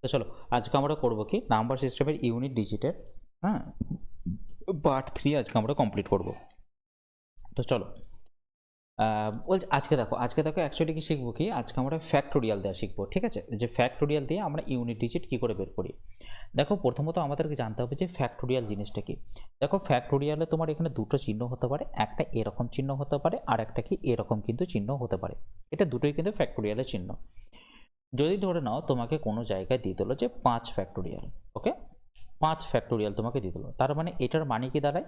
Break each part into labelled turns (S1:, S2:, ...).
S1: তো চলো আজকে আমরা করব কি নাম্বার সিস্টেমের ইউনিট ডিজিটের হ্যাঁ পার্ট 3 আজকে আমরা কমপ্লিট করব। তো চলো বলছি আজকে দেখো অ্যাকচুয়ালি কি শিখবো কি আজকে আমরা ফ্যাক্টোরিয়াল দেওয়া শিখবো, ঠিক আছে? যে ফ্যাক্টোরিয়াল দিয়ে আমরা ইউনিট ডিজিট কি করে বের করি। দেখো প্রথমত আমাদেরকে জানতে হবে যে ফ্যাক্টোরিয়াল জিনিসটা কি। দেখো ফ্যাক্টোরিয়ালে তোমার এখানে দুটো চিহ্ন হতে পারে, একটা এরকম চিহ্ন হতে পারে আর একটা কি এরকম কিন্তু চিহ্ন হতে পারে। এটা দুটোই কিন্তু ফ্যাক্টোরিয়ালের চিহ্ন। যদি ধরে নাও তোমাকে কোনো জায়গায় দিয়ে দিল যে 5 ফ্যাক্টোরিয়াল, ওকে 5 ফ্যাক্টোরিয়াল তোমাকে দিয়ে দিল, তার মানে এটার মানে কি দাঁড়ায়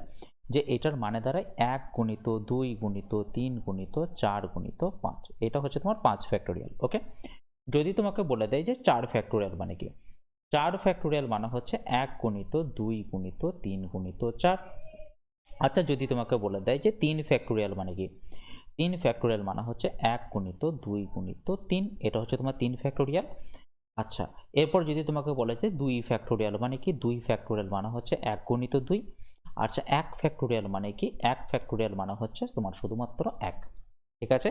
S1: যে এটার মানে দাঁড়ায় 1 গুণিত 2 গুণিত 3 গুণিত 4 গুণিত 5, এটা হচ্ছে তোমার 5 ফ্যাক্টোরিয়াল। ওকে, যদি তোমাকে বলে দেয় যে 4 ফ্যাক্টোরিয়াল মানে কি, 4 ফ্যাক্টোরিয়াল মানে হচ্ছে 1 গুণিত 2 গুণিত 3 গুণিত 4। আচ্ছা, যদি তোমাকে বলে দেয় যে 3 ফ্যাক্টোরিয়াল মানে কি, 3 ফ্যাক্টোরিয়াল মানে হচ্ছে 1 গুণিত 2 গুণিত 3, এটা হচ্ছে তোমার 3 ফ্যাক্টোরিয়াল। আচ্ছা, এরপর যদি তোমাকে বলে যে 2 ফ্যাক্টোরিয়াল মানে কি, 2 ফ্যাক্টোরিয়াল মানে হচ্ছে 1 গুণিত 2। আচ্ছা, 1 ফ্যাক্টোরিয়াল মানে কি, 1 ফ্যাক্টোরিয়াল মানে হচ্ছে তোমার শুধুমাত্র 1। ঠিক আছে,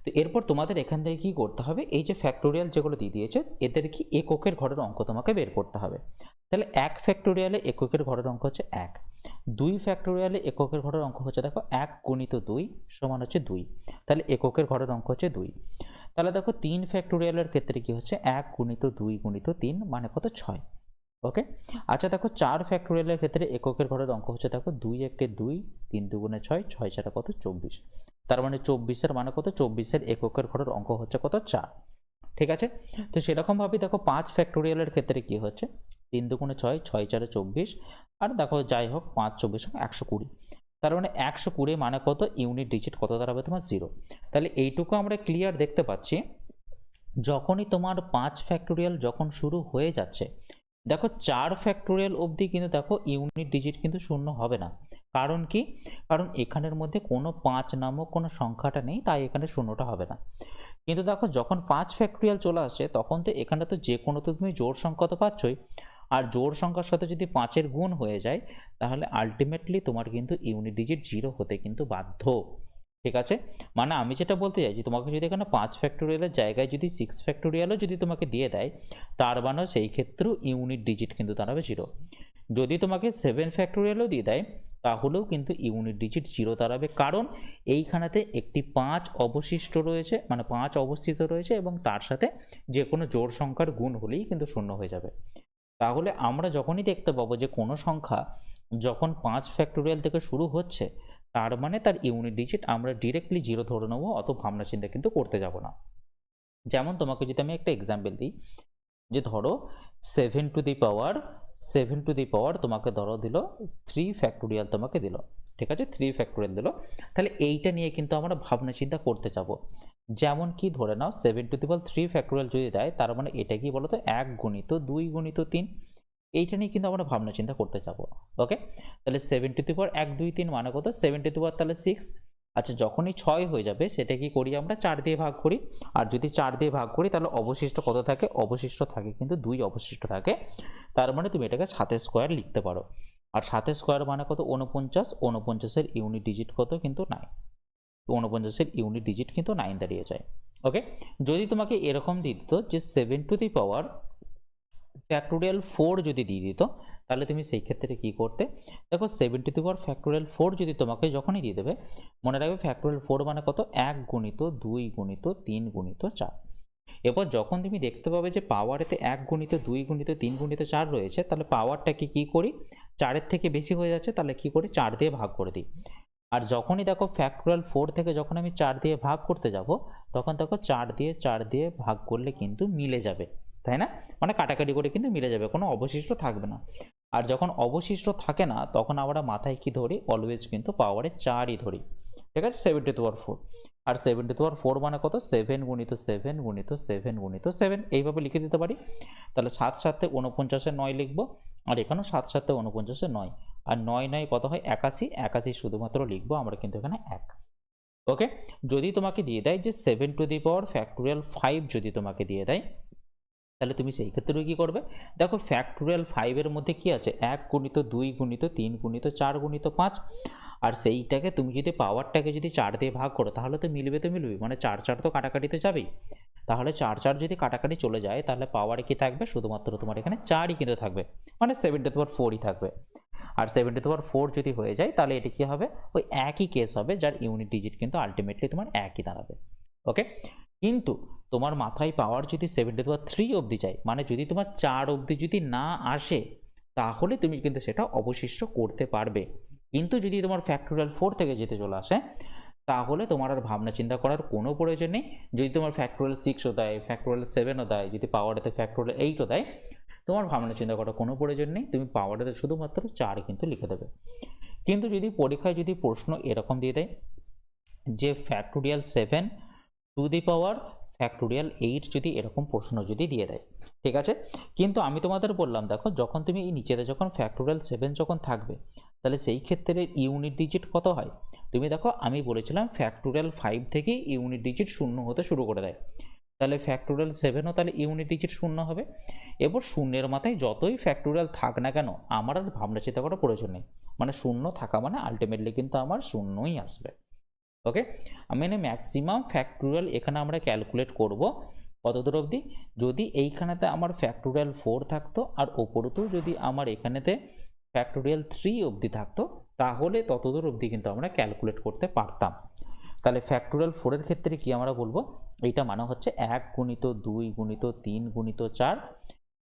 S1: তো এরপর তোমাদের এখান থেকে কি করতে হবে, এই যে ফ্যাক্টোরিয়াল যেগুলো দিয়ে দিয়েছে এদের কি এককের ঘরের অঙ্ক তোমাকে বের করতে হবে। তাহলে 1 ফ্যাক্টোরিয়ালে এককের ঘরের অঙ্ক হচ্ছে 1, 2 ফ্যাক্টোরিয়ালে এককের ঘরের অঙ্ক হচ্ছে দেখো 1 গুণিত 2 সমান হচ্ছে 2, তাহলে এককের ঘরের অঙ্ক হচ্ছে 2। তাহলে দেখো 3 ফ্যাক্টোরিয়ালের ক্ষেত্রে কি হচ্ছে 1 গুণিত 2 গুণিত 3 মানে কত 6। ওকে, আচ্ছা দেখো 4 ফ্যাক্টোরিয়ালের ক্ষেত্রে এককের ঘরের অঙ্ক হচ্ছে দেখো 2 একে 2, 3 দুগুণে 6, 6 চারা কত 24, তার মানে 24 মানে কত, 24 এককের ঘরের অঙ্ক হচ্ছে কত 4। ঠিক আছে, তো সেরকম ভাবে দেখো 5 ফ্যাক্টোরিয়ালের ক্ষেত্রে কি হচ্ছে 3 দুগুণে 6, 6 চারে 24, আর দেখো যাই হোক 5 24 120, তার মানে 120 মানে কত, ইউনিট ডিজিট কত দাঁড়াবে তোমার 0। তাহলে এইটুকু আমরা ক্লিয়ার দেখতে পাচ্ছি, যখনই তোমার 5 ফ্যাক্টোরিয়াল যখন শুরু হয়ে যাচ্ছে, দেখো 4 ফ্যাক্টোরিয়াল অবধি কিন্তু দেখো ইউনিট ডিজিট কিন্তু শূন্য হবে না। কারণ কি, কারণ এখানের মধ্যে কোনো 5 নামক কোনো সংখ্যাটা নেই, তাই এখানে শূন্যটা হবে না। কিন্তু দেখো যখন 5 ফ্যাক্টোরিয়াল চলে আসে তখন তো এখানে তো যে কোনো তো তুমি জোড় সংখ্যা তো পাচ্ছই, আর জোড় সংখ্যার সাথে যদি 5-এর গুণ হয়ে যায় তাহলে আলটিমেটলি তোমার কিন্তু ইউনিট ডিজিট 0 হতে কিন্তু বাধ্য। ঠিক আছে, মানে আমি যেটা বলতে চাইছি, তোমাকে যদি এখানে 5 ফ্যাক্টোরিয়ালের জায়গায় যদি 6 ফ্যাক্টোরিয়ালও যদি তোমাকে দিয়ে দেয়, তার মানে সেই ক্ষেত্রেও ইউনিট ডিজিট কিন্তু দাঁড়াবে 0। যদি তোমাকে 7 ফ্যাক্টোরিয়ালও দিয়ে দেয় তাহলেও কিন্তু ইউনিট ডিজিট 0 দাঁড়াবে, কারণ এইখানেতে একটি 5 অবশিষ্ট রয়েছে, মানে 5 অবস্থিত রয়েছে এবং তার সাথে যে কোনো জোড় সংখ্যার গুণ হলেই কিন্তু শূন্য হয়ে যাবে। তাহলে আমরা যখনই দেখতে পাবো যে কোনো সংখ্যা যখন 5 ফ্যাক্টোরিয়াল থেকে শুরু হচ্ছে, তার মানে তার ইউনিট ডিজিট আমরা ডিরেক্টলি 0 ধরে নেবো, অত ভাবনা চিন্তা কিন্তু করতে যাব না। যেমন তোমাকে যদি আমি একটা এক্সাম্পল দিই, যে ধরো 7 টু দি পাওয়ার তোমাকে ধরো দিল 3 ফ্যাক্টোরিয়াল তোমাকে দিল, ঠিক আছে 3 ফ্যাক্টোরিয়াল দিল, তাহলে এইটা নিয়ে কিন্তু আমরা ভাবনা চিন্তা করতে যাব। যেমন কি ধরে নাও 7 টু দি পাওয়ার 3 ফ্যাক্টোরিয়াল যদি দেয়, তার মানে এটা কি বলতো 1 গুণিত 2 গুণিত 3, এইটা নিয়ে কিন্তু আমরা ভাবনা চিন্তা করতে যাব। ওকে, তাহলে 7 টু দি পাওয়ার 1 2 3 মানে কত 7 টু দি পাওয়ার তাহলে 6। আচ্ছা, যখনই 6 হয়ে যাবে সেটা কি করি আমরা 4 দিয়ে ভাগ করি, আর যদি 4 দিয়ে ভাগ করি তাহলে অবশিষ্ট কত থাকে, অবশিষ্ট থাকে কিন্তু 2 অবশিষ্ট থাকে, তার মানে তুমি এটাকে 7 স্কোয়ার লিখতে পারো। আর 7 স্কোয়ার মানে কত 49, 49-এর ইউনিট ডিজিট কত কিন্তু 9, 49-এর ইউনিট ডিজিট কিন্তু 9 দাঁড়িয়ে যায়। ওকে, যদি তোমাকে এরকম দিয়ে দিত যে 7 টু দি পাওয়ার ফ্যাক্টোরিয়াল 4 যদি দিয়ে দিত, তাহলে তুমি সেই ক্ষেত্রে কি করতে, দেখো 7 টু দি পাওয়ার ফ্যাক্টোরিয়াল 4 যদি তোমাকে যখনই দিয়ে দেবে, মনে রাখবে ফ্যাক্টোরিয়াল 4 মানে কত 1 গুণিত 2 গুণিত 3 গুণিত 4। এরপর যখন তুমি দেখতে পাবে যে পাওয়ারেতে 1 গুণিত 2 গুণিত 3 গুণিত 4 রয়েছে, তাহলে পাওয়ারটাকে কি করি 4-এর থেকে বেশি হয়ে যাচ্ছে, তাহলে কি করি 4 দিয়ে ভাগ করে দিই। আর যখনই দেখো ফ্যাক্টোরিয়াল 4 থেকে যখন আমি 4 দিয়ে ভাগ করতে যাব, তখন দেখো 4 দিয়ে ভাগ করলে কিন্তু মিলে যাবে, তাই না? মানে কাটাকাটি করে কিন্তু মিলে যাবে, কোনো অবশিষ্ট থাকবে না। আর যখন অবশিষ্ট থাকে না তখন আমরা মাথায় কি ধরি, অলওয়েজ কিন্তু পাওয়ারে 4ই ধরি। ঠিক আছে, 7 two the power 4, R 7 two the পাওয়ার 4 মানে কত 7 গুণিত 7 গুণিত 7 গুণিত 7, এইভাবে লিখে দিতে পারি। তাহলে 7 7 49-এ 9 লিখবো, আর এখানেও 7 7 49-এ 9, আর 9 9 কত হয় 81, 81 শুধুমাত্র লিখবো আমরা কিন্তু এখানে 1। ওকে, যদি তোমাকে দিয়ে দেয় যে 7 টু দি পাওয়ার ফ্যাক্টোরিয়াল 5 যদি তোমাকে দিয়ে দেয়, তাহলে তুমি সেই ক্ষেত্রে কি করবে, দেখো ফ্যাক্টোরিয়াল 5 এর মধ্যে কি আছে 1 গুণিত 2 গুণিত 3 গুণিত 4 গুণিত 5, আর সেইটাকে তুমি যদি পাওয়ারটাকে যদি 4 দিয়ে ভাগ করো তাহলে তো মিলবে, মানে 4 4 তো কাটাকাটিতে যাবেই। তাহলে 4 4 যদি কাটাকাটি চলে যায় তাহলে পাওয়ারে কি থাকবে, শুধুমাত্র তোমার এখানে 4ই কিন্তু থাকবে, মানে 7^4ই থাকবে। আর 7^4 যদি হয়ে যায় তাহলে এটি কি হবে, ওই একই কেস হবে, যার ইউনিট ডিজিট কিন্তু আলটিমেটলি তোমার একই দাঁড়াবে। ওকে, কিন্তু তোমার মাথায় পাওয়ার যদি 7^3 অবধি যায়, মানে যদি তোমার 4 অবধি যদি না আসে, তাহলে তুমি কিন্তু সেটা অবশিষ্ট করতে পারবে। কিন্তু যদি তোমার ফ্যাক্টোরিয়াল 4 থেকে যেতে চলে আসে, তাহলে তোমার আর ভাবনা চিন্তা করার কোনো প্রয়োজন নেই। যদি তোমার ফ্যাক্টোরিয়াল 6ও দেয়, ফ্যাক্টোরিয়াল 7ও দেয়, যদি পাওয়ারেতে ফ্যাক্টোরিয়াল 8ও দেয়, তোমার ভাবনা চিন্তা করার কোনো প্রয়োজন নেই, তুমি পাওয়ারেতে শুধুমাত্র 4 কিন্তু লিখে দেবে। কিন্তু যদি পরীক্ষায় যদি প্রশ্ন এরকম দিয়ে দেয় যে factorial 7 two the power factorial 8 যদি এরকম প্রশ্ন যদি দিয়ে দেয়, ঠিক আছে, কিন্তু আমি তোমাদের বললাম দেখো, যখন তুমি এই নিচেতে যখন ফ্যাক্টোরিয়াল 7 যখন থাকবে, তাহলে সেই ক্ষেত্রে ইউনিট ডিজিট কত হয়, তুমি দেখো আমি বলেছিলাম ফ্যাক্টোরিয়াল 5 থেকে ইউনিট ডিজিট 0 হতে শুরু করে দেয়, তাহলে ফ্যাক্টোরিয়াল 7ও তাহলে ইউনিট ডিজিট 0 হবে। এবার শূন্যের মাথায় যতই ফ্যাক্টোরিয়াল থাক না কেন, আমার আর ভাবনা চিন্তা করার প্রয়োজন নেই, মানে 0 থাকা মানে আলটিমেটলি কিন্তু আমার 0ই আসবে। ওকে, মানে ম্যাক্সিমাম ফ্যাক্টোরিয়াল এখানে আমরা ক্যালকুলেট করব কত দূর অবধি, যদি এইখানেতে আমার ফ্যাক্টোরিয়াল 4 থাকতো আর ওপরতেও যদি আমার এখানেতে ফ্যাক্টোরিয়াল 3 অবধি থাকতো, তাহলে ততদূর অবধি কিন্তু আমরা ক্যালকুলেট করতে পারতাম। তাহলে ফ্যাক্টোরিয়াল 4 এর ক্ষেত্রে কি আমরা বলবো, এইটা মানে হচ্ছে 1 গুণিত 2 গুণিত 3 গুণিত 4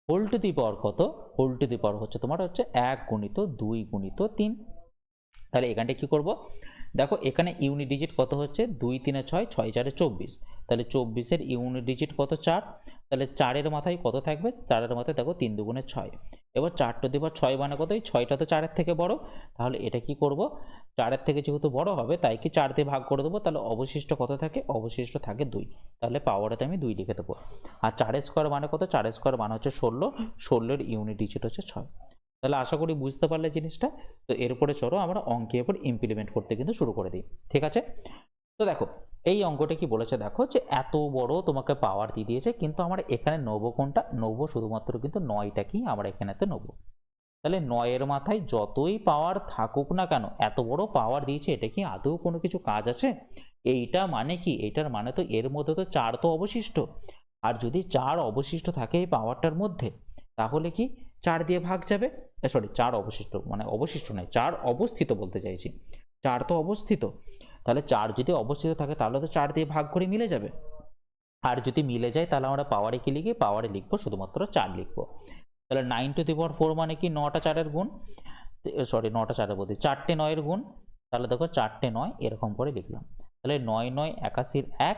S1: হোল টু দি পাওয়ার কত, হোল টু দি পাওয়ার হচ্ছে তোমার হচ্ছে 1 গুণিত 2 গুণিত 3। তাহলে এখানটা কি করব, দেখো এখানে ইউনিট ডিজিট কত হচ্ছে 2 3 6 6 4 24, তাহলে 24 এর ইউনিট ডিজিট কত 4, তাহলে 4 এর মাথায় কত থাকবে, 4 এর মাথায় দেখো 3 2 গুণে 6, এবার 4 টু দি পাওয়ার 6 মানে কত, এই 6টা তো 4 এর থেকে বড়, তাহলে এটা কি করব, 4 এর থেকে যেহেতু বড় হবে তাই কি 4 দিয়ে ভাগ করে দেবো, তাহলে অবশিষ্ট কত থাকে, অবশিষ্ট থাকে 2, তাহলে পাওয়ারেতে আমি 2 লিখে দেবো। আর 4 স্কোয়ার মানে কত, 4 স্কোয়ার মানে হচ্ছে 16, 16 এর ইউনিট ডিজিট হচ্ছে 6। তাহলে আশা করি বুঝতে পারলে জিনিসটা। তো এরপরে চলো আমরা অঙ্কের উপর ইমপ্লিমেন্ট করতে কিন্তু শুরু করে দিই, ঠিক আছে। তো দেখো এই অঙ্কটা কি বলেছে, দেখো যে এত বড় তোমাকে পাওয়ার দিয়ে দিয়েছে, কিন্তু আমরা এখানে নেবো কোনটা, নেবো শুধুমাত্র কিন্তু 9টাকেই আমরা এখানেতে নেবো। তাহলে 9 এর মাথায় যতই পাওয়ার থাকুক না কেন, এত বড় পাওয়ার দিয়েছে, এটা কি আদৌ কোনো কিছু কাজ আছে, এইটা মানে কি, এইটার মানে তো এর মধ্যে তো 4 তো অবশিষ্ট, আর যদি 4 অবশিষ্ট থাকে এই পাওয়ারটার মধ্যে, তাহলে কি 4 দিয়ে ভাগ যাবে, সরি 4 অবশিষ্ট মানে অবশিষ্ট নয়, 4 অবস্থিত বলতে চাইছি, 4 তো অবস্থিত, তাহলে 4 যদি অবস্থিত থাকে তাহলে তো 4 দিয়ে ভাগ করে মিলে যাবে, আর যদি মিলে যায় তাহলে আমরা পাওয়ারে কি লিখি, পাওয়ারে লিখবো শুধুমাত্র 4 লিখবো। তাহলে 9 টু দি পাওয়ার 4 মানে কি 9টা 4-এর গুণ, সরি 9টা 4-এর বলতে 4টে 9-এর গুণ, তাহলে দেখো 4টে 9 এরকম করে লিখলাম, তাহলে 9 9 81 1,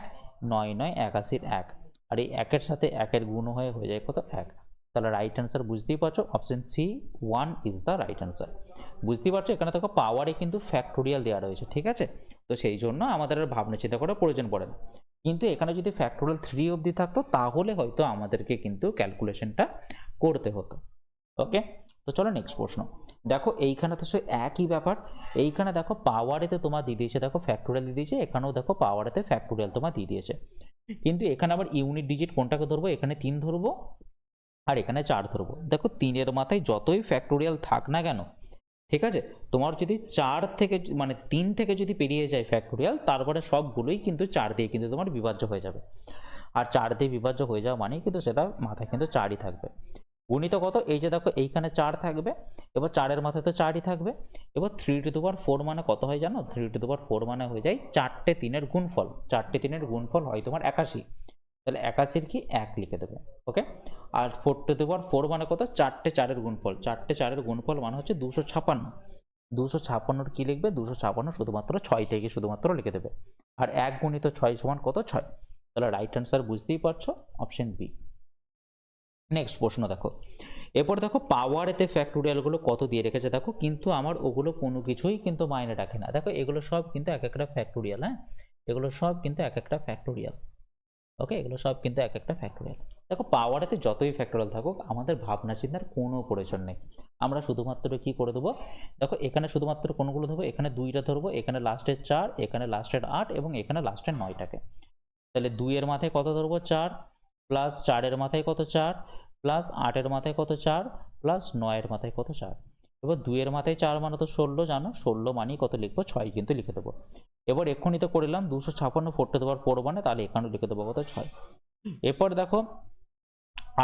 S1: 9 9 81 1, আর এই 1-এর সাথে 1-এর গুণ হয়ে যায় কত 1, তাহলে রাইট অ্যান্সার বুঝতেই পারছো, option C 1 is the right answer. বুঝতেই পারছো, এখানে দেখো পাওয়ারে কিন্তু ফ্যাক্টোরিয়াল দেওয়া রয়েছে, ঠিক আছে, তো সেই জন্য আমাদের আর ভাবনা চিন্তা করার প্রয়োজন পড়ে না। কিন্তু এখানে যদি ফ্যাক্টোরিয়াল 3 অবধি থাকতো তাহলে হয়তো আমাদেরকে কিন্তু ক্যালকুলেশনটা করতে হতো। ওকে, তো চলো নেক্সট প্রশ্ন। দেখো এইখানে তো সে একই ব্যাপার, এইখানে দেখো পাওয়ারেতে তোমার দিয়ে দিয়েছে, দেখো ফ্যাক্টোরিয়াল দিয়ে দিয়েছে, এখানেও দেখো পাওয়ারেতে ফ্যাক্টোরিয়াল তোমার দিয়ে দিয়েছে, কিন্তু এখানে আবার ইউনিট ডিজিট কোনটাকে ধরবো, এখানে 3 ধরবো আর এখানে 4 ধরবো। দেখো 3-এর মাথায় যতই ফ্যাক্টোরিয়াল থাক না কেন, ঠিক আছে, তোমার যদি 4 থেকে মানে 3 থেকে যদি পেরিয়ে যায় ফ্যাক্টোরিয়াল, তারপরে সবগুলোই কিন্তু 4 দিয়ে কিন্তু তোমার বিভাজ্য হয়ে যাবে, আর 4 দিয়ে বিভাজ্য হয়ে যাওয়া মানে কিন্তু সেটা মাথায় কিন্তু 4ই থাকবে। গুণিত কত, এই যে দেখো এইখানে 4 থাকবে, এবার 4-এর মাথায় তো 4ই থাকবে, এবার 3 টু দি পাওয়ার 4 মানে কত হয় জানো, 3 টু দি পাওয়ার 4 মানে হয়ে যায় 4টে 3-এর গুণফল, 4টে 3-এর গুণফল হয় তোমার 81, তাহলে 81-এর কি 1 লিখে দেবে। ওকে, আর 4 টু দি পাওয়ার 4 মানে কত, 4টে 4-এর গুণফল, 4টে 4-এর গুণফল মানে হচ্ছে 256, 256-এর কি লিখবে, 256 শুধুমাত্র 6 থেকে শুধুমাত্র লিখে দেবে, আর 1 গুণিত 6 সমান কত 6, তাহলে রাইট অ্যান্সার বুঝতেই পারছো, অপশন বি। নেক্সট প্রশ্ন দেখো, এরপর দেখো পাওয়ারেতে ফ্যাক্টোরিয়ালগুলো কত দিয়ে রেখেছে দেখো, কিন্তু আমার ওগুলো কোনো কিছুই কিন্তু মাইনে রাখে না, দেখো এগুলো সব কিন্তু এক একটা ফ্যাক্টোরিয়াল, হ্যাঁ এগুলো সব কিন্তু এক একটা ফ্যাক্টোরিয়াল। ওকে, এগুলো সব কিন্তু এক একটা ফ্যাক্টোরিয়াল। দেখো পাওয়ারেতে যতই ফ্যাক্টোরিয়াল থাকুক আমাদের ভাবনা চিন্তার কোনো প্রয়োজন নেই, আমরা শুধুমাত্র কি করে দেবো, দেখো এখানে শুধুমাত্র কোনগুলো ধরবো, এখানে 2টা ধরবো, এখানে লাস্টের 4, এখানে লাস্টের 8 এবং এখানে লাস্টের 9টাকে, তাহলে 2-এর মাথায় কত ধরবো 4, প্লাস 4-এর মাথায় কত 4, প্লাস 8-এর মাথায় কত 4, প্লাস 9-এর মাথায় কত 4, এবার 2-এর মাথায় 4 মানে তো 16, জানো 16 মানেই কত লিখবো 6 কিন্তু লিখে দেবো। এবার এক্ষুনি তো করলাম 256 4 টু দি পাওয়ার 4 মানে, তাহলে এখানেও লিখে দেবো কত 6। এরপর দেখো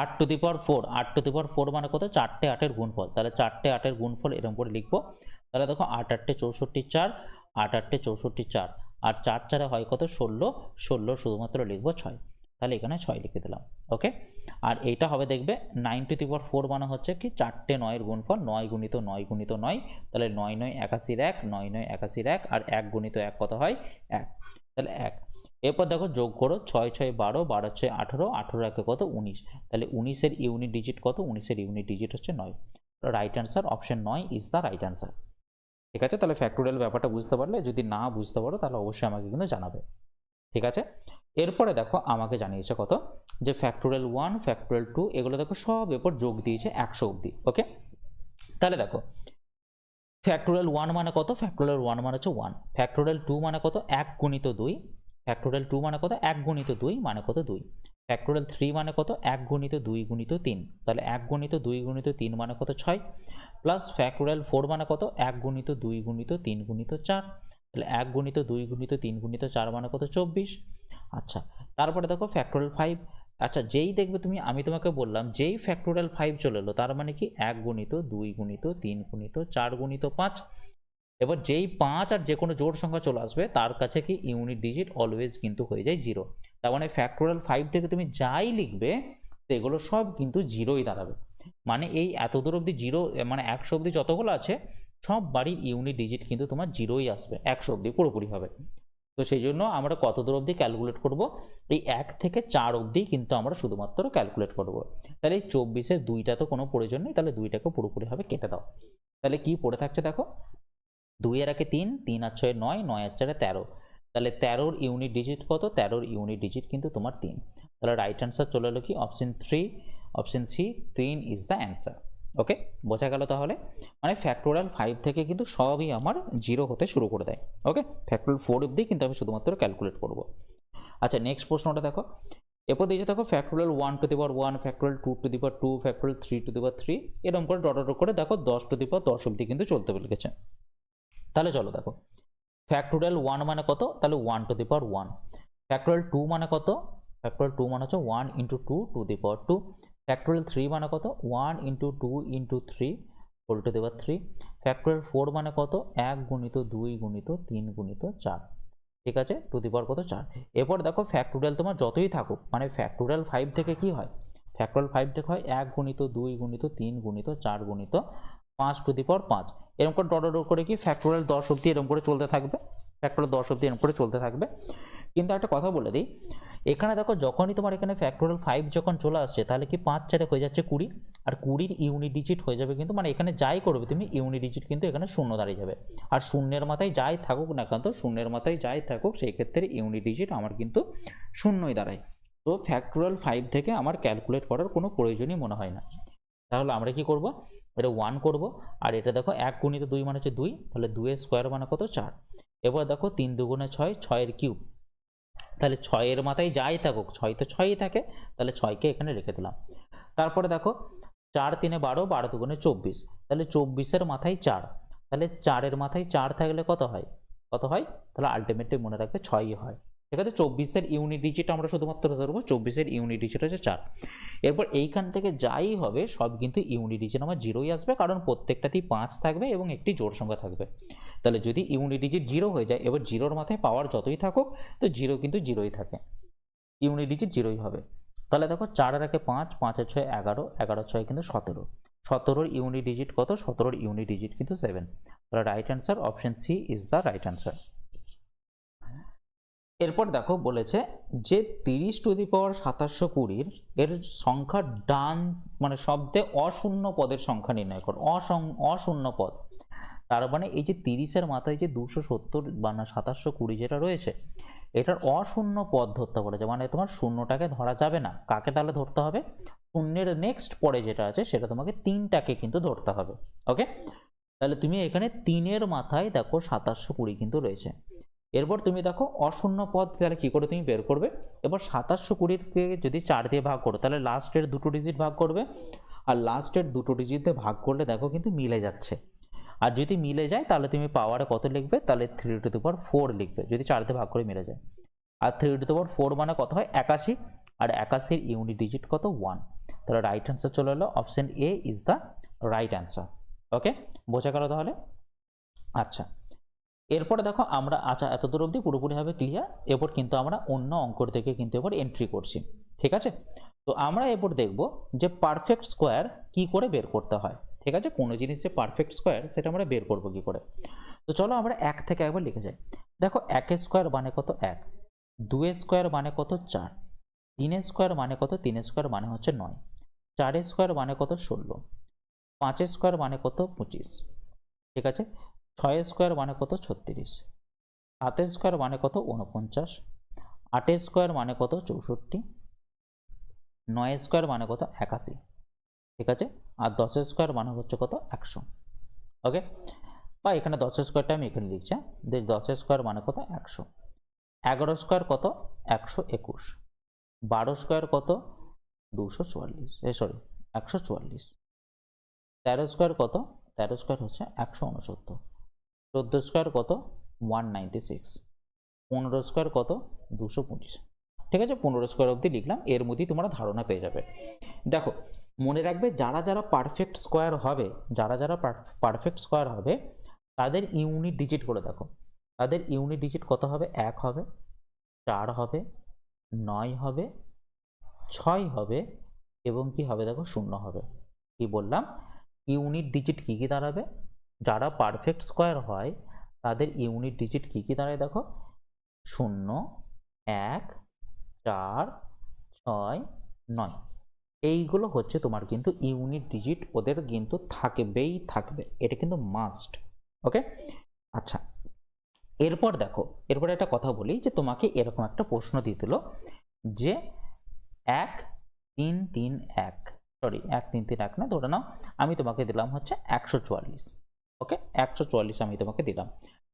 S1: 8 two the power 4, 8 two the পাওয়ার 4 মানে কত, 4টে 8-এর গুণফল। তাহলে 4টে 8-এর গুণফল এরকম করে লিখবো। তাহলে দেখো 8 8 64 4, 8 8 64 4, আর 4 4 হয় কত 16, 16 শুধুমাত্র লিখবো 6। তাহলে এখানে 6 লিখে দিলাম। ওকে, আর এইটা হবে দেখবে 9 টু দি পাওয়ার 4 মানে হচ্ছে কি 4টে 9-এর গুণফল, 9 গুণিত 9 গুণিত 9, তাহলে 9 9 81 1, 9 9 81 1, আর 1 গুণিত 1 কত হয় 1, তাহলে 1। এরপর দেখো যোগ করো, 6 6 12, 12 6 18, 18 1 কত 19, তাহলে 19-এর ইউনিট ডিজিট কত, 19-এর ইউনিট ডিজিট হচ্ছে 9। Right answer option 9 is the right answer. ঠিক আছে, তাহলে ফ্যাক্টোরিয়াল ব্যাপারটা বুঝতে পারলে, যদি না বুঝতে পারো তাহলে অবশ্যই আমাকে কিন্তু জানাবে। ঠিক আছে, এরপরে দেখো আমাকে জানিয়েছে কত, যে ফ্যাক্টোরিয়াল 1 ফ্যাক্টোরিয়াল 2 এগুলো দেখো সব এরপর যোগ দিয়েছে 100 অবধি। ওকে, তাহলে দেখো ফ্যাক্টোরিয়াল 1 মানে কত, ফ্যাক্টোরিয়াল 1 মানে হচ্ছে 1, ফ্যাক্টোরিয়াল 2 মানে কত 1 গুণিত 2, ফ্যাক্টোরিয়াল 2 মানে কত 1 গুণিত 2 মানে কত 2, ফ্যাক্টোরিয়াল 3 মানে কত 1 গুণিত 2 গুণিত 3, তাহলে 1 গুণিত 2 গুণিত 3 মানে কত 6, প্লাস ফ্যাক্টোরিয়াল 4 মানে কত 1 গুণিত 2 গুণিত 3 গুণিত 4, তাহলে 1 গুণিত 2 গুণিত 3 গুণিত 4 মানে কত 24। আচ্ছা, তারপরে দেখো ফ্যাক্টোরিয়াল 5, আচ্ছা যেই দেখবে তুমি, আমি তোমাকে বললাম যেই ফ্যাক্টোরিয়াল 5 চলে এলো তার মানে কি 1 গুণিত 2 গুণিত 3 গুণিত 4 গুণিত 5, এবার যেই 5 আর যে কোনো জোড় সংখ্যা চলে আসবে তার কাছে কি ইউনিট ডিজিট অলওয়েজ কিন্তু হয়ে যায় 0। তার মানে ফ্যাক্টোরিয়াল 5 থেকে তুমি যাই লিখবে সেগুলো সব কিন্তু 0ই দাঁড়াবে। মানে এই এত দূর অবধি 0, মানে 100 অবধি যতগুলো আছে সব বাড়ির ইউনিট ডিজিট কিন্তু তোমার 0ই আসবে 100 অবধি পুরোপুরি হবে। তো সেই জন্য আমরা কত দূর অবধি ক্যালকুলেট করব, এই 1 থেকে 4 অবধি কিন্তু আমরা শুধুমাত্র ক্যালকুলেট করব। তাহলে এই 24-এর 2টা তো কোনো প্রয়োজন নেই, তাহলে 2টাকে পুরোপুরিভাবে কেটে দাও। তাহলে কি পড়ে থাকছে দেখো, 2 এর আগে 3, 3 আর 6 9, 9 আর 4 13, তাহলে 13-র ইউনিট ডিজিট কত, 13-র ইউনিট ডিজিট কিন্তু তোমার 3। তাহলে রাইট অ্যান্সার চলে এলো কি option 3, option C 3 is the answer. Okay, বোঝা গেল তাহলে, মানে ফ্যাক্টোরিয়াল 5 থেকে কিন্তু সবই আমার 0 হতে শুরু করে দেয়। ওকে, ফ্যাক্টোরিয়াল 4 অবধি কিন্তু আমি শুধুমাত্র ক্যালকুলেট করব। আচ্ছা নেক্সট প্রশ্নটা দেখো, এরপর দিয়েছে দেখো factorial 1 to the power 1, factorial 2 to the power 2, factorial 3 to the power 3, এরকম করে ডট ডট করে দেখো 10 টু দি পাওয়ার 10 অবধি কিন্তু চলতে লিখেছে। তাহলে চলো দেখো ফ্যাক্টোরিয়াল 1 মানে কত, তাহলে 1 টু দি পাওয়ার 1, ফ্যাক্টোরিয়াল 2 মানে কত, ফ্যাক্টোরিয়াল 2 মানে হচ্ছে 1 into 2 to the power 2, factorial 3 মানে কত 1 into 2 into 3 whole to the power 3, factorial 4 মানে কত 1 গুণিত 2 গুণিত 3 গুণিত 4, ঠিক আছে, টু দি পাওয়ার কত 4। এরপর দেখো ফ্যাক্টোরিয়াল তোমার যতই থাকুক, মানে ফ্যাক্টোরিয়াল 5 থেকে কি হয়, ফ্যাক্টোরিয়াল 5 থেকে হয় 1 গুণিত 2 গুণিত 3 গুণিত 4 গুণিত 5 টু দি পাওয়ার 5, এরকম করে ডট ডট করে কি ফ্যাক্টোরিয়াল 10 অবধি এরকম করে চলতে থাকবে, ফ্যাক্টোরিয়াল 10 অবধি এরকম করে চলতে থাকবে। কিন্তু একটা কথা বলে দিই, এখানে দেখো যখনই তোমার এখানে ফ্যাক্টোরিয়াল 5 যখন চলে আসছে তাহলে কি 5 4 হয়ে যাচ্ছে 20, আর 20-র ইউনিট ডিজিট হয়ে যাবে কিন্তু, মানে এখানে যাই করবে তুমি ইউনিট ডিজিট কিন্তু এখানে শূন্য দাঁড়িয়ে যাবে, আর শূন্যের মাথায় যাই থাকুক না কেন, তো শূন্যের মাথায় যাই থাকুক সেই ক্ষেত্রে ইউনিট ডিজিট আমার কিন্তু শূন্যই দাঁড়ায়। তো ফ্যাক্টোরিয়াল 5 থেকে আমার ক্যালকুলেট করার কোনো প্রয়োজনই মনে হয় না। তাহলে আমরা কি করব, এটা 1 করব, আর এটা দেখো 1 গুণিত 2 মানে হচ্ছে 2, তাহলে 2 এর স্কোয়ার মানে কত 4, এবার দেখো 3 দুগুণে 6, 6 এর কিউব, তাহলে 6 এর মাথায় যাই থাকুক 6 তো 6ই থাকে, তাহলে 6কে এখানে রেখে দিলাম। তারপরে দেখো 4 3 12, 12 দুগুণে 24, তাহলে 24-এর মাথায় 4, তাহলে 4 এর মাথায় 4 থাকলে কত হয়, কত হয়, তাহলে আলটিমেটলি মনে রাখবে 6ই হয়। ঠিক আছে, 24-এর ইউনিট ডিজিট আমরা শুধুমাত্র ধরবো, 24-এর ইউনিট ডিজিট হচ্ছে 4। এরপর এইখান থেকে যাই হবে সব কিন্তু ইউনিট ডিজিট আমার 0ই আসবে, কারণ প্রত্যেকটাতেই 5 থাকবে এবং একটি জোড় সংখ্যা থাকবে। তাহলে যদি ইউনিট ডিজিট 0 হয়ে যায়, এবার 0-র মাথায় পাওয়ার যতই থাকুক তো 0 কিন্তু 0ই থাকে, ইউনিট ডিজিট 0ই হবে। তাহলে দেখো 4 এর আগে 5, 5 এর 6 11, 11 6 কিন্তু 17, 17-র ইউনিট ডিজিট কত, 17-র ইউনিট ডিজিট কিন্তু 7। তাহলে right answer option C is the right answer. এরপর দেখো বলেছে যে 30 টু দি পাওয়ার 2720 এর সংখ্যা ডান, মানে শব্দে অশূন্য পদের সংখ্যা নির্ণয় করো, অশূন্য পদ। তার মানে এই যে 30-এর মাথায় যে 270 বা 2720 যেটা রয়েছে এটার অশূন্য পদ ধরতে বলেছে, মানে তোমার শূন্যটাকে ধরা যাবে না, কাকে তাহলে ধরতে হবে, শূন্যের নেক্সট পরে যেটা আছে সেটা তোমাকে 3টাকে কিন্তু ধরতে হবে। ওকে, তাহলে তুমি এখানে 3-এর মাথায় দেখো 2720 কিন্তু রয়েছে। এরপর তুমি দেখো অশূন্য পদ তাহলে কি করে তুমি বের করবে, এবার 2720-কে যদি 4 দিয়ে ভাগ করো তাহলে লাস্টের দুটো ডিজিট ভাগ করবে, আর লাস্টের দুটো ডিজিট দিয়ে ভাগ করলে দেখো কিন্তু মিলে যাচ্ছে, আর যদি মিলে যায় তাহলে তুমি পাওয়ারে কত লিখবে, তাহলে 3 টু দি পাওয়ার 4 লিখবে, যদি 4 দিয়ে ভাগ করে মিলে যায়। আর 3 টু দি পাওয়ার 4 মানে কত হয় 81, আর 81 ইউনিট ডিজিট কত 1। তাহলে রাইট অ্যান্সার চলে এলো option A is the right answer. Okay, বোঝা গেল তাহলে। আচ্ছা, এরপরে দেখো আমরা এত দূর অবধি পুরোপুরিভাবে ক্লিয়ার। এরপর কিন্তু আমরা অন্য অঙ্কর থেকে কিন্তু এবার এন্ট্রি করছি, ঠিক আছে। তো আমরা এরপর দেখব যে পারফেক্ট স্কোয়ার কি করে বের করতে হয়, ঠিক আছে। কোনো জিনিসের পারফেক্ট স্কোয়ার সেটা আমরা বের করবো কি করে। তো চলো আমরা 1 থেকে একবার লিখে যাই। দেখো 1 স্কোয়ার মানে কত 1, 2 স্কোয়ার মানে কত 4, 3 স্কোয়ার মানে কত 3 স্কোয়ার মানে হচ্ছে 9, 4 স্কোয়ার মানে কত 16, 5 স্কোয়ার মানে কত 25, ঠিক আছে। 6 স্কোয়ার মানে কত 36, 7 স্কোয়ার মানে কত 49, 8 স্কোয়ার মানে কত 64, 9 স্কোয়ার মানে কত 81, ঠিক আছে। আর 10 স্কোয়ার মানে হচ্ছে কত 100। ওকে, বা এখানে 10 স্কোয়ারটা আমি এখানে লিখছি, 10 স্কোয়ার মানে কত 100। 11 স্কোয়ার কত 121, 12 স্কোয়ার কত 244, 144, 13 স্কোয়ার কত 13 স্কোয়ার হচ্ছে 169, 14 স্কোয়ার কত 196, 15 স্কোয়ার কত 225, ঠিক আছে। 15 স্কোয়ার অবধি লিখলাম, এর মধ্যেই তোমরা ধারণা পেয়ে যাবে। দেখো মনে রাখবে যারা যারা পারফেক্ট স্কোয়ার হবে, পারফেক্ট স্কোয়ার হবে তাদের ইউনিট ডিজিট করে দেখো। তাদের ইউনিট ডিজিট কত হবে, 1 হবে, 4 হবে, 9 হবে, 6 হবে এবং কি হবে দেখো 0 হবে। কি বললাম, ইউনিট ডিজিট কি কি দাঁড়াবে, যারা পারফেক্ট স্কোয়ার হয় তাদের ইউনিট ডিজিট কি কি দাঁড়ায় দেখো, 0, 1, 4, 6, 9। এইগুলো হচ্ছে তোমার কিন্তু ইউনিট ডিজিট, ওদের কিন্তু থাকবে, এটা কিন্তু মাস্ট। ওকে, আচ্ছা। এরপর দেখো, এরপর একটা কথা বলি যে তোমাকে এরকম একটা প্রশ্ন দিয়ে দিল যে 1 3 3 1, সরি 1 3 3 1 না, ধরে নাও আমি তোমাকে দিলাম হচ্ছে 144। ওকে, 144 আমি তোমাকে দিলাম।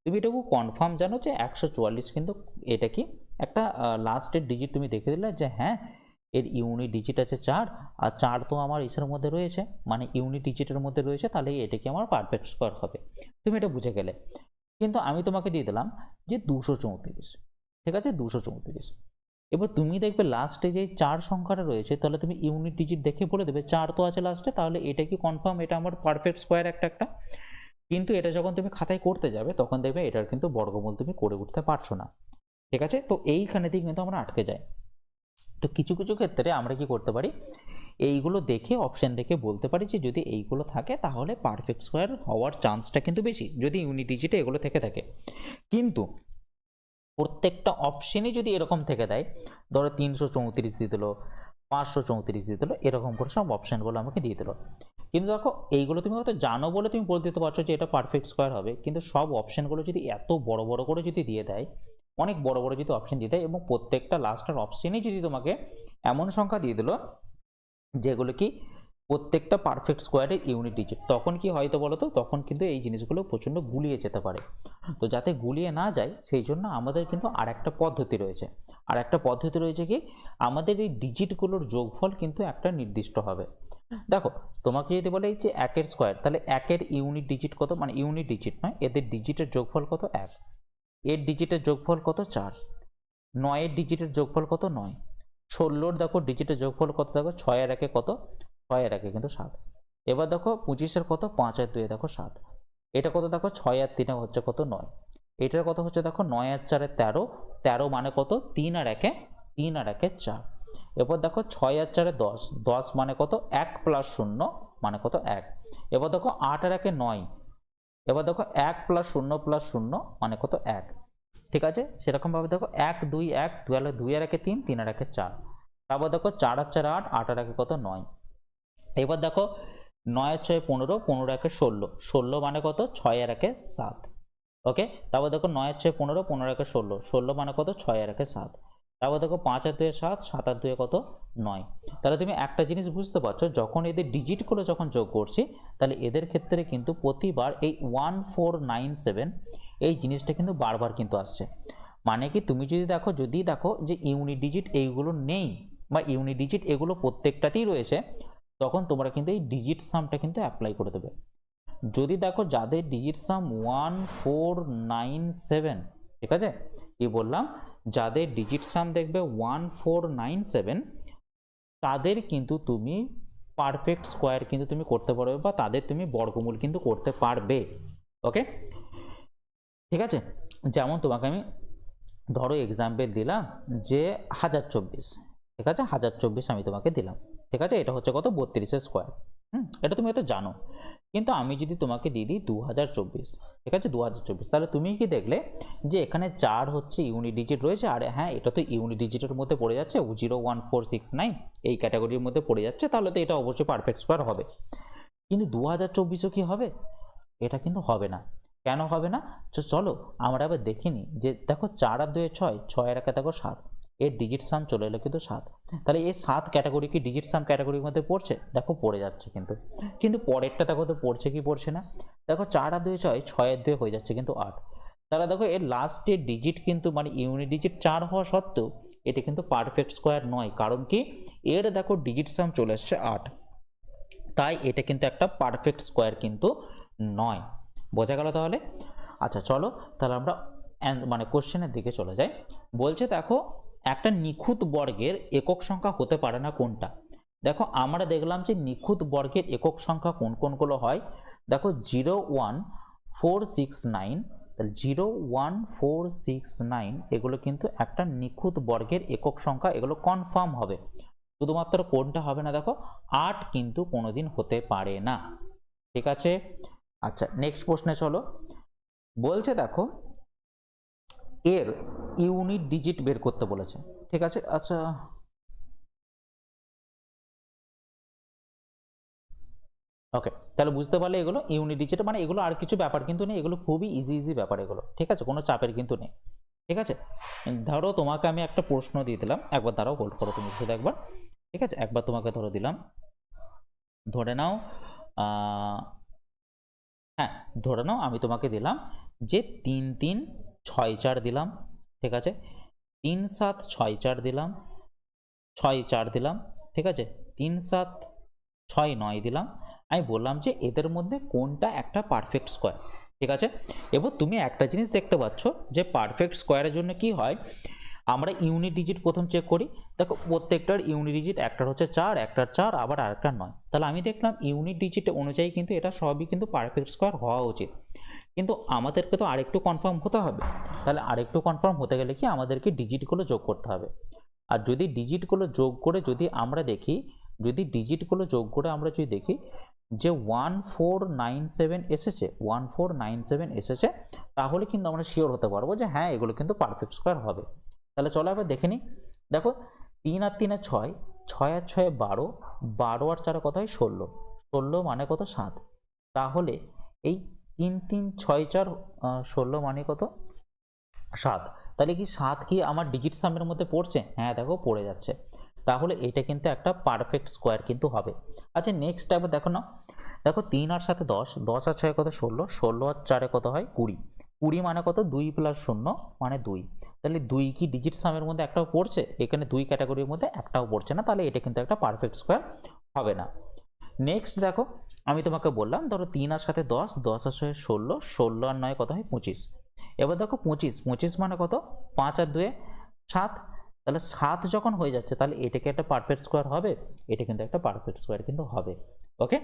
S1: তুমি এটুকু কনফার্ম জানো যে 144 কিন্তু এটা কি একটা লাস্টের ডিজিট তুমি দেখে দিলে যে হ্যাঁ এর ইউনিট ডিজিট আছে 4, আর 4 তো আমার ইসের মধ্যে রয়েছে, মানে ইউনিট ডিজিটের মধ্যে রয়েছে, তাহলে এটা কি আমার পারফেক্ট স্কোয়ার হবে। তুমি এটা বুঝে গেলে। কিন্তু আমি তোমাকে দিয়ে দিলাম যে 234, ঠিক আছে, 234। এবার তুমি দেখবে লাস্টে যে 4 সংখ্যাটা রয়েছে, তাহলে তুমি ইউনিট ডিজিট দেখে বলে দেবে 4 তো আছে লাস্টে, তাহলে এটা কি কনফার্ম এটা আমার পারফেক্ট স্কোয়ার একটা। কিন্তু এটা যখন তুমি খাতায় করতে যাবে তখন দেখবে এটার কিন্তু বর্গমূল তুমি করে উঠতে পারছো না, ঠিক আছে। তো এইখানেতেই কিন্তু আমরা আটকে যাই। তো কিছু কিছু ক্ষেত্রে আমরা কি করতে পারি, এইগুলো দেখে অপশন দেখে বলতে পারি যে যদি এইগুলো থাকে তাহলে পারফেক্ট স্কোয়ার হওয়ার চান্সটা কিন্তু বেশি, যদি ইউনিট ডিজিটে এগুলো থেকে থাকে। কিন্তু প্রত্যেকটা অপশনই যদি এরকম থেকে দেয়, ধরো 334 দিয়ে দিল, 534 দিয়ে দিল, এরকম করে সব অপশনগুলো আমাকে দিয়ে দিল। কিন্তু দেখো এইগুলো তুমি হয়তো জানো বলে তুমি বলে দিতে পারছো যে এটা পারফেক্ট স্কোয়ার হবে, কিন্তু সব অপশনগুলো যদি এত বড় বড় করে যদি দিয়ে দেয়, অনেক বড় বড় যদি অপশন দিয়ে দেয় এবং প্রত্যেকটা লাস্টের অপশনেই যদি তোমাকে এমন সংখ্যা দিয়ে দিল যেগুলো কি প্রত্যেকটা পারফেক্ট স্কোয়ারের ইউনিট ডিজিট, তখন কি হয়তো বলো তো, তখন কিন্তু এই জিনিসগুলো প্রচণ্ড গুলিয়ে যেতে পারে। তো যাতে গুলিয়ে না যায় সেই জন্য আমাদের কিন্তু আর একটা পদ্ধতি রয়েছে কি, আমাদের এই ডিজিটগুলোর যোগফল কিন্তু একটা নির্দিষ্ট হবে। দেখো তোমাকে যদি বলে যে 1 স্কোয়ার, তাহলে 1 ইউনিট ডিজিট কত, মানে ইউনিট ডিজিট নয়, এদের ডিজিটের যোগফল কত 1, এর ডিজিটের যোগফল কত 4, 9 ডিজিটের যোগফল কত 9, 16 দেখো ডিজিটের যোগফল কত দেখো 6 আর 1 কত, 6 আর 1 কিন্তু 7। এবার দেখো 25 কত 5 আর 2 দেখো 7, এটা কত দেখো 6 আর 3 হচ্ছে কত 9, এটার কত হচ্ছে দেখো 9 আর 4 13, 13 মানে কত 3 আর 1 4। এবার দেখো 6 আর 4 10, 10 মানে কত 1 প্লাস 0 মানে কত 1। এবার দেখো 8 আর 1 9, এবার দেখো 1 প্লাস 0 প্লাস 0 মানে কত 1, ঠিক আছে। সেরকম ভাবে দেখো 1 2 1, 2 আর 1 3, 3 আর 1 4। তারপর দেখো 4 আর 4 8, 8 আর 1 কত 9। এবার দেখো 9 আর 6 15, 15 আর 1 16, 16 মানে কত 6 আর 1 7। ওকে, তারপর দেখো 9 আর 6 15, 15 আর 1 16, 16 মানে কত 6 আর 1 7। তারপর দেখো 5 আর 2 7, 7 আর 2 কত 9। তাহলে তুমি একটা জিনিস বুঝতে পারছো, যখন এদের ডিজিটগুলো যখন যোগ করছি তাহলে এদের ক্ষেত্রে কিন্তু প্রতিবার এই 1497 এই জিনিসটা কিন্তু বারবার কিন্তু আসছে। মানে কি তুমি যদি দেখো যে ইউনিট ডিজিট এইগুলো নেই বা ইউনিট ডিজিট এগুলো প্রত্যেকটাতেই রয়েছে, তখন তোমরা কিন্তু এই ডিজিট সামটা কিন্তু অ্যাপ্লাই করে দেবে। যদি দেখো যাদের ডিজিট সাম 1497, ঠিক আছে, কি বললাম, যাদের ডিজিট সাম দেখবে 1497 তাদের কিন্তু তুমি পারফেক্ট স্কোয়ার কিন্তু তুমি করতে পারবে, বা তাদের তুমি বর্গমূল কিন্তু করতে পারবে। ওকে, ঠিক আছে। যেমন তোমাকে আমি ধরো এক্সাম্পল দিলাম যে 1024, ঠিক আছে, 1024 আমি তোমাকে দিলাম, ঠিক আছে, এটা হচ্ছে কত 32 স্কোয়ার। এটা তুমি হয়তো জানো, কিন্তু আমি যদি তোমাকে দিয়ে দিই 2024, ঠিক আছে, 2024, তাহলে তুমি কি দেখলে যে এখানে 4 হচ্ছে ইউনিট ডিজিট রয়েছে, আর হ্যাঁ এটা তো ইউনিট ডিজিটের মধ্যে পড়ে যাচ্ছে, 01469 এই ক্যাটাগরির মধ্যে পড়ে যাচ্ছে, তাহলে তো এটা অবশ্যই পারফেক্ট স্কোয়ার হবে। কিন্তু 2024ও কি হবে? এটা কিন্তু হবে না। কেন হবে না? চলো আমরা আবার দেখিনি যে দেখো 4 আর 2 6, 6 আর 1 দেখো 7, এর ডিজিট সাম চলে এলো কিন্তু 7, তাহলে এই 7 ক্যাটাগরি কি ডিজিট সাম ক্যাটাগরির মধ্যে পড়ছে? দেখো পড়ে যাচ্ছে, কিন্তু পরেরটা দেখো তো পড়ছে কি পড়ছে না। দেখো 4 আর 2 6, 6 আর 2 হয়ে যাচ্ছে কিন্তু 8, তাহলে দেখো এর লাস্টের ডিজিট কিন্তু মানে ইউনিট ডিজিট 4 হওয়া সত্ত্বেও এটা কিন্তু পারফেক্ট স্কোয়ার নয়। কারণ কি? এর দেখো ডিজিট সাম চলে আসছে 8, তাই এটা কিন্তু একটা পারফেক্ট স্কোয়ার কিন্তু নয়। বোঝা গেল তাহলে? আচ্ছা চলো তাহলে আমরা মানে কোশ্চেনের দিকে চলে যাই। বলছে দেখো একটা নিখুঁত বর্গের একক সংখ্যা হতে পারে না কোনটা? দেখো আমরা দেখলাম যে নিখুঁত বর্গের একক সংখ্যা কোন কোনগুলো হয়। দেখো 01469, 01469 এগুলো কিন্তু একটা নিখুঁত বর্গের একক সংখ্যা, এগুলো কনফার্ম হবে। শুধুমাত্র কোনটা হবে না? দেখো 8 কিন্তু কোনোদিন হতে পারে না, ঠিক আছে। আচ্ছা নেক্সট প্রশ্নে চলো। বলছে দেখো এর ইউনিট ডিজিট বের করতে বলেছে, ঠিক আছে। আচ্ছা ওকে, তাহলে বুঝতে পারলে এগুলো ইউনিট ডিজিট মানে এগুলো আর কিছু ব্যাপার কিন্তু নেই, এগুলো খুবই ইজি ব্যাপার এগুলো, ঠিক আছে, কোনো চাপের কিন্তু নেই, ঠিক আছে। ধরো তোমাকে আমি একটা প্রশ্ন দিয়ে দিলাম, একবার দাঁড়াও হোল্ড করো তুমি শুধু একবার, ঠিক আছে, একবার তোমাকে ধরে দিলাম, ধরে নাও হ্যাঁ ধরে নাও আমি তোমাকে দিলাম যে 3 3 6 4 দিলাম, ঠিক আছে, 3 7 6 4 দিলাম, 6 4 দিলাম, ঠিক আছে, 3 7 6 9 দিলাম। আমি বললাম যে এদের মধ্যে কোনটা একটা পারফেক্ট স্কোয়ার, ঠিক আছে। এবার তুমি একটা জিনিস দেখতে পাচ্ছ যে পারফেক্ট স্কোয়ারের জন্য কি হয়, আমরা ইউনিট ডিজিট প্রথম চেক করি। দেখো প্রত্যেকটার ইউনিট ডিজিট, একটার হচ্ছে 4, একটার 4, আবার আরেকটার 9, তাহলে আমি দেখলাম ইউনিট ডিজিট অনুযায়ী কিন্তু এটা সবই কিন্তু পারফেক্ট স্কোয়ার হওয়া উচিত। কিন্তু আমাদেরকে তো আরেকটু কনফার্ম হতে হবে, তাহলে আরেকটু কনফার্ম হতে গেলে কি আমাদেরকে ডিজিটগুলো যোগ করতে হবে। আর যদি ডিজিটগুলো যোগ করে যদি আমরা দেখি, যদি ডিজিটগুলো যোগ করে আমরা যদি দেখি যে 1497 এসেছে, 1497 এসেছে, তাহলে কিন্তু আমরা শিওর হতে পারবো যে হ্যাঁ এগুলো কিন্তু পারফেক্ট স্কোয়ার হবে। তাহলে চলো এবার দেখে নিই। দেখো 3 আর 3 6, 6 আর 6 12, 12 আর 4 কত হয় 16, 16 মানে কত 7, তাহলে এই 3 3 6 4 16 মানে কত 7, তাহলে কি 7 কি আমার ডিজিট সামের মধ্যে পড়ছে? হ্যাঁ দেখো পড়ে যাচ্ছে, তাহলে এটা কিন্তু একটা পারফেক্ট স্কোয়ার কিন্তু হবে। আচ্ছা নেক্সট এবার দেখো না, দেখো 3 আর 7 10, 10 আর 6 কত 16, 16 আর 4 কত হয় 20, 20 মানে কত 2 + 0 মানে 2, তাহলে 2 কি ডিজিট সামের মধ্যে একটাও পড়ছে? এখানে 2 ক্যাটাগরির মধ্যে একটাও পড়ছে না, তাহলে এটা কিন্তু একটা পারফেক্ট স্কোয়ার হবে না। নেক্সট দেখো আমি তোমাকে বললাম ধরো 3 আর 7 10, 10 আর 6 16, 16 আর 9 কত হয় 25, এবার দেখো 25, 25 মানে কত 5 আর 2 7, তাহলে 7 যখন হয়ে যাচ্ছে তাহলে এটাকে একটা পারফেক্ট স্কোয়ার হবে, এটা কিন্তু একটা পারফেক্ট স্কোয়ার কিন্তু হবে। ওকে,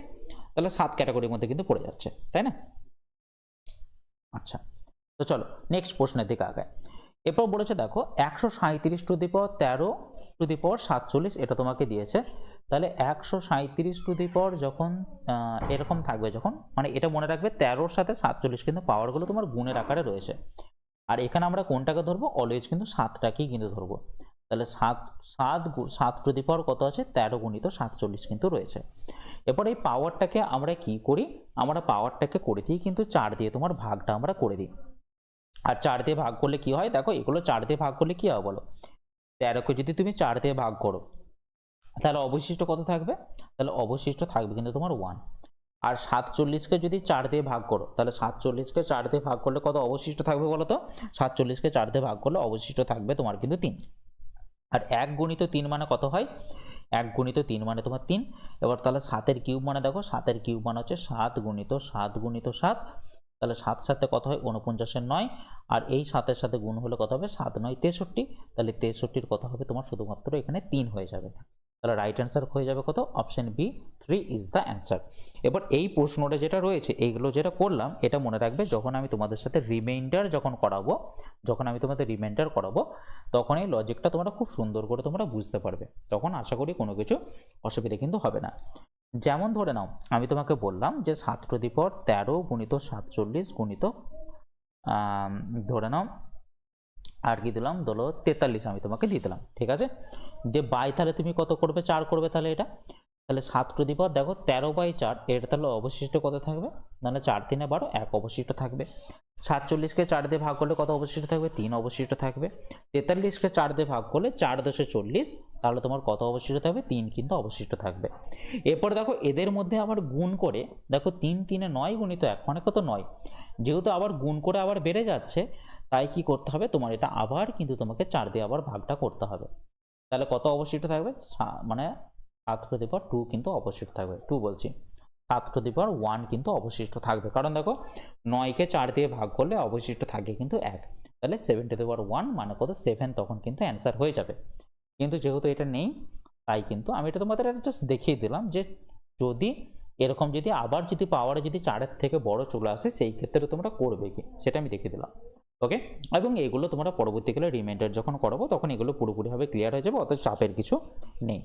S1: তাহলে 7 ক্যাটাগরির মধ্যে কিন্তু পড়ে যাচ্ছে, তাই না? আচ্ছা তো চলো নেক্সট প্রশ্নের দিকে আগায়। এরপর বলেছে দেখো 137 two the power 13 two the পাওয়ার 47, এটা তোমাকে দিয়েছে। তাহলে 137 টু দি পাওয়ার যখন এরকম থাকবে, যখন মানে এটা মনে রাখবে 13-র সাথে 47 কিন্তু পাওয়ারগুলো তোমার গুণের আকারে রয়েছে, আর এখানে আমরা কোনটাকে ধরবো? অলওয়েজ কিন্তু 7টাকেই কিন্তু ধরবো। তাহলে 7 টু দি পাওয়ার কত আছে 13 গুণিত 47 কিন্তু রয়েছে। এরপর এই পাওয়ারটাকে আমরা কি করি, আমরা পাওয়ারটাকে করে দিই কিন্তু 4 দিয়ে তোমার ভাগটা আমরা করে দিই। আর 4 দিয়ে ভাগ করলে কি হয়? দেখো এগুলো 4 দিয়ে ভাগ করলে কি হবে বলো? 13কে যদি তুমি 4 দিয়ে ভাগ করো তাহলে অবশিষ্ট কত থাকবে? তাহলে অবশিষ্ট থাকবে কিন্তু তোমার 1। আর 47কে যদি 4 দিয়ে ভাগ করো তাহলে 47কে 4 দিয়ে ভাগ করলে কত অবশিষ্ট থাকবে বলো তো? 47কে 4 দিয়ে ভাগ করলে অবশিষ্ট থাকবে তোমার কিন্তু 3। আর 1 গুণিত 3 মানে কত হয়? 1 গুণিত 3 মানে তোমার 3। এবার তাহলে 7-এর কিউব মানে দেখো 7-এর কিউব মানে হচ্ছে 7 গুণিত 7 গুণিত 7, তাহলে 7 7 কত হয় 49-এর 9, আর এই 7-এর সাথে গুণ হলে কত হবে 7 9 63, তাহলে 63-র কত হবে তোমার শুধুমাত্র এখানে 3 হয়ে যাবে। তাহলে রাইট অ্যান্সার হয়ে যাবে কত? Option B 3 is the answer. এবার এই প্রশ্নটা যেটা রয়েছে, এইগুলো যেটা করলাম, এটা মনে রাখবে যখন আমি তোমাদের সাথে রিমাইন্ডার করাবো, তখন এই লজিকটা তোমরা খুব সুন্দর করে তোমরা বুঝতে পারবে, তখন আশা করি কোনো কিছু অসুবিধা কিন্তু হবে না। যেমন ধরে নাও আমি তোমাকে বললাম যে 7^13 গুণিত 47 গুণিত ধরে নাও আর কি দিলাম, ধরো 43 আমি তোমাকে দিয়ে দিলাম, ঠিক আছে। যে বাই তাহলে তুমি কত করবে? 4 করবে। তাহলে এটা তাহলে 7^, দেখো 13/4, এটা তাহলে অবশিষ্ট কত থাকবে? মানে 4 3 12, 1 অবশিষ্ট থাকবে। 47কে 4 দিয়ে ভাগ করলে কত অবশিষ্ট থাকবে? 3 অবশিষ্ট থাকবে। 43কে 4 দিয়ে ভাগ করলে 4 × 40, তাহলে তোমার কত অবশিষ্ট থাকবে? 3 কিন্তু অবশিষ্ট থাকবে। এরপর দেখো এদের মধ্যে আবার গুণ করে, দেখো 3 3 9 গুণিত 1 মানে কত? 9। যেহেতু আবার গুণ করে আবার বেড়ে যাচ্ছে, তাই কি করতে হবে? তোমার এটা আবার কিন্তু তোমাকে 4 দিয়ে আবার ভাগটা করতে হবে। তাহলে কত অবশিষ্ট থাকবে? মানে 7^2 কিন্তু অবশিষ্ট থাকবে। 2 বলছি, 7^1 কিন্তু অবশিষ্ট থাকবে, কারণ দেখো 9কে 4 দিয়ে ভাগ করলে অবশিষ্ট থাকে কিন্তু 1। তাহলে 7^1 মানে কত? 7 তখন কিন্তু অ্যান্সার হয়ে যাবে। কিন্তু যেহেতু এটা নেই, তাই কিন্তু আমি এটা তোমাদের জাস্ট দেখিয়ে দিলাম যে যদি এরকম যদি আবার যদি পাওয়ারে যদি 4-এর থেকে বড় চলে আসে, সেই ক্ষেত্রে তোমরা করবে কি, সেটা আমি দেখিয়ে দিলাম। ওকে, এবং এগুলো তোমরা পরবর্তীকালে রিমাইন্ডার যখন করাবো তখন এগুলো পুরোপুরিভাবে ক্লিয়ার হয়ে যাবে, অত চাপের কিছু নেই।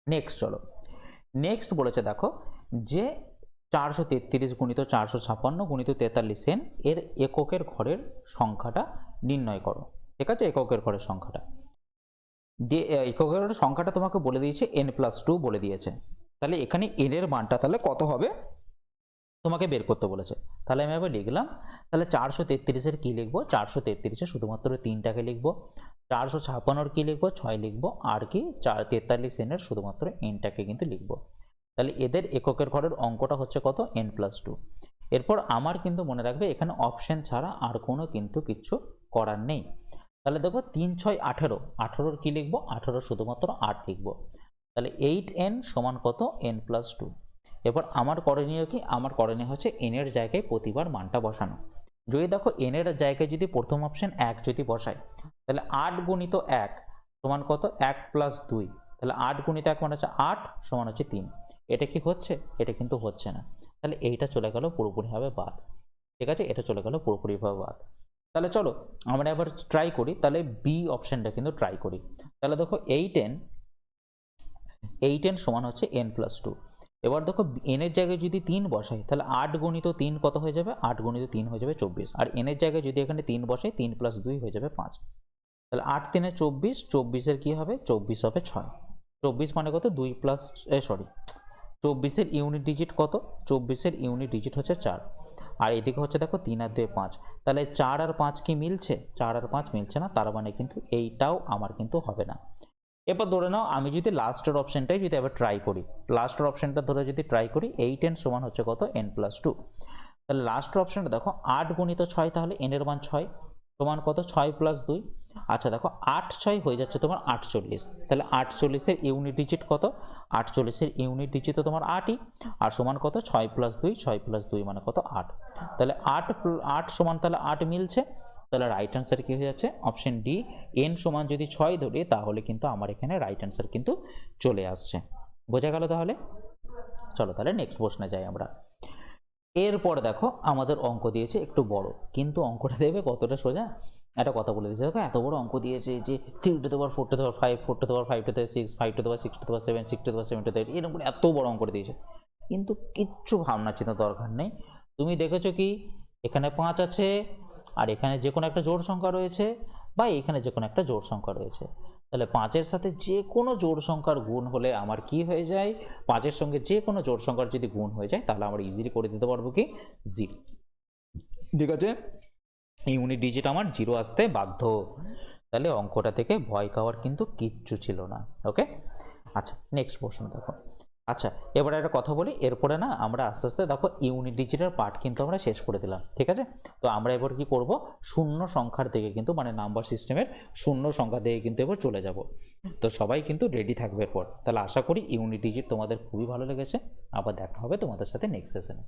S1: নেক্সট চলো, নেক্সট বলেছে দেখো যে 433 গুণিত 456 গুণিত 43n এর এককের ঘরের সংখ্যাটা নির্ণয় করো। ঠিক আছে, এককের ঘরের সংখ্যাটা এককের সংখ্যাটা তোমাকে বলে দিয়েছে n+2 বলে দিয়েছে। তাহলে এখানে n এর মানটা তাহলে কত হবে তোমাকে বের করতে বলেছে। তাহলে আমি এবার লিখলাম, তাহলে 433-এর কি লিখবো? 433-এর শুধুমাত্র 3টাকে লিখবো। 456-এর কি লিখবো? 6 লিখবো। আর কি 43n-এর শুধুমাত্র n-টাকে কিন্তু লিখবো। তাহলে এদের এককের ঘরের অঙ্কটা হচ্ছে কত? n+2। এরপর আমার কিন্তু মনে রাখবে এখানে অপশন ছাড়া আর কোনো কিন্তু কিছু করার নেই। তাহলে দেখো 3 6 18, 18-এর কি লিখবো? 18 শুধুমাত্র 8 লিখবো। তাহলে 8n সমান কত? n+2। এবার আমার করণীয় কি? আমার করণীয় হচ্ছে n এর জায়গায় প্রতিবার মানটা বসানো। যদি দেখো n এর জায়গায় যদি প্রথম অপশন 1 যদি বসাই, তাহলে 8 গুণিত 1 সমান কত? 1 + 2। তাহলে 8 গুণিত 1 মানে হচ্ছে 8 সমান হচ্ছে 3। এটা কি হচ্ছে? এটা কিন্তু হচ্ছে না। তাহলে এইটা চলে গেল পুরোপুরিভাবে বাদ। ঠিক আছে, এটা চলে গেল পুরোপুরিভাবে বাদ। তাহলে চলো আমরা এবার ট্রাই করি, তাহলে বি অপশনটা কিন্তু ট্রাই করি। তাহলে দেখো 8n সমান হচ্ছে n+2। এবার দেখো n এর জায়গায় যদি 3 বসাই, তাহলে 8 গুণিত 3 কত হয়ে যাবে? 8 গুণিত 3 হয়ে যাবে 24। আর n এর জায়গায় যদি এখানে 3 বসাই, 3 + 2 হয়ে যাবে 5। তাহলে 8 3 24, 24-এর কি হবে? 24 হবে 6। 24 মানে কত? 24-এর ইউনিট ডিজিট কত? 24-এর ইউনিট ডিজিট হচ্ছে 4। আর এদিকে হচ্ছে দেখো 3 আর 2 5। তাহলে 4 আর 5 কি মিলছে? 4 আর 5 মিলছে না, তার মানে কিন্তু এইটাও আমার কিন্তু হবে না। এবার ধরে নাও আমি যদি লাস্টের অপশনটাই যদি এবার ট্রাই করি, লাস্টের অপশনটা ধরে যদি ট্রাই করি, 8n সমান হচ্ছে কত? n+2। তাহলে লাস্টের অপশনটা দেখো 8 গুণিত 6, তাহলে n এর মান 6 সমান কত? 6 + 2। আচ্ছা দেখো 8 6 হয়ে যাচ্ছে তোমার 48। তাহলে 48-এর ইউনিট ডিজিট কত? 48-এর ইউনিট ডিজিট তো তোমার 8ই, আর সমান কত? 6 + 2, 6 + 2 মানে কত? 8। তাহলে 8 সমান তাহলে 8 মিলছে। তাহলে রাইট অ্যান্সার কি হয়ে যাচ্ছে? অপশন ডি, n সমান যদি 6 ধরি তাহলে কিন্তু আমার এখানে রাইট অ্যান্সার কিন্তু চলে আসছে। বোঝা গেল তাহলে? চলো তাহলে নেক্সট প্রশ্নে যাই আমরা। এরপর দেখো আমাদের অঙ্ক দিয়েছে একটু বড়, কিন্তু অঙ্কটা দেবে কতটা সোজা একটা কথা বলে দিয়েছে। দেখো এত বড় অঙ্ক দিয়েছে যে 3^4, 4^5, 4^5, 5^6, 5^6, 6^7, 6^7, 8, এরকম এত বড় অঙ্ক দিয়েছে, কিন্তু কিচ্ছু ভাবনা চিন্তা দরকার নেই। তুমি দেখেছো কি এখানে 5 আছে, আর এখানে যে কোনো একটা জোড় সংখ্যা রয়েছে, বা এখানে যে কোনো একটা জোড় সংখ্যা রয়েছে। তাহলে 5-এর সাথে যে কোনো জোড় সংখ্যার গুণ হলে আমার কি হয়ে যায়? 5-এর সঙ্গে যে কোনো জোড় সংখ্যার যদি গুণ হয়ে যায়, তাহলে আমরা ইজিলি করে দিতে পারবো কি 0। ঠিক আছে, ইউনিট ডিজিট আমার 0 আসতে বাধ্য। তাহলে অঙ্কটা থেকে ভয় খাওয়ার কিন্তু কিচ্ছু ছিল না। ওকে, আচ্ছা নেক্সট প্রশ্ন দেখো। আচ্ছা এবার একটা কথা বলি, এরপরে না আমরা আস্তে আস্তে দেখো ইউনিট ডিজিটের পার্ট কিন্তু আমরা শেষ করে দিলাম। ঠিক আছে, তো আমরা এবার কি করব? শূন্য সংখ্যার দিকে কিন্তু, মানে নাম্বার সিস্টেমের শূন্য সংখ্যা দিকে কিন্তু এবার চলে যাব। তো সবাই কিন্তু রেডি থাকবে এরপর। তাহলে আশা করি ইউনিট ডিজিট তোমাদের খুবই ভালো লেগেছে। আবার দেখা হবে তোমাদের সাথে নেক্সট সেশনে।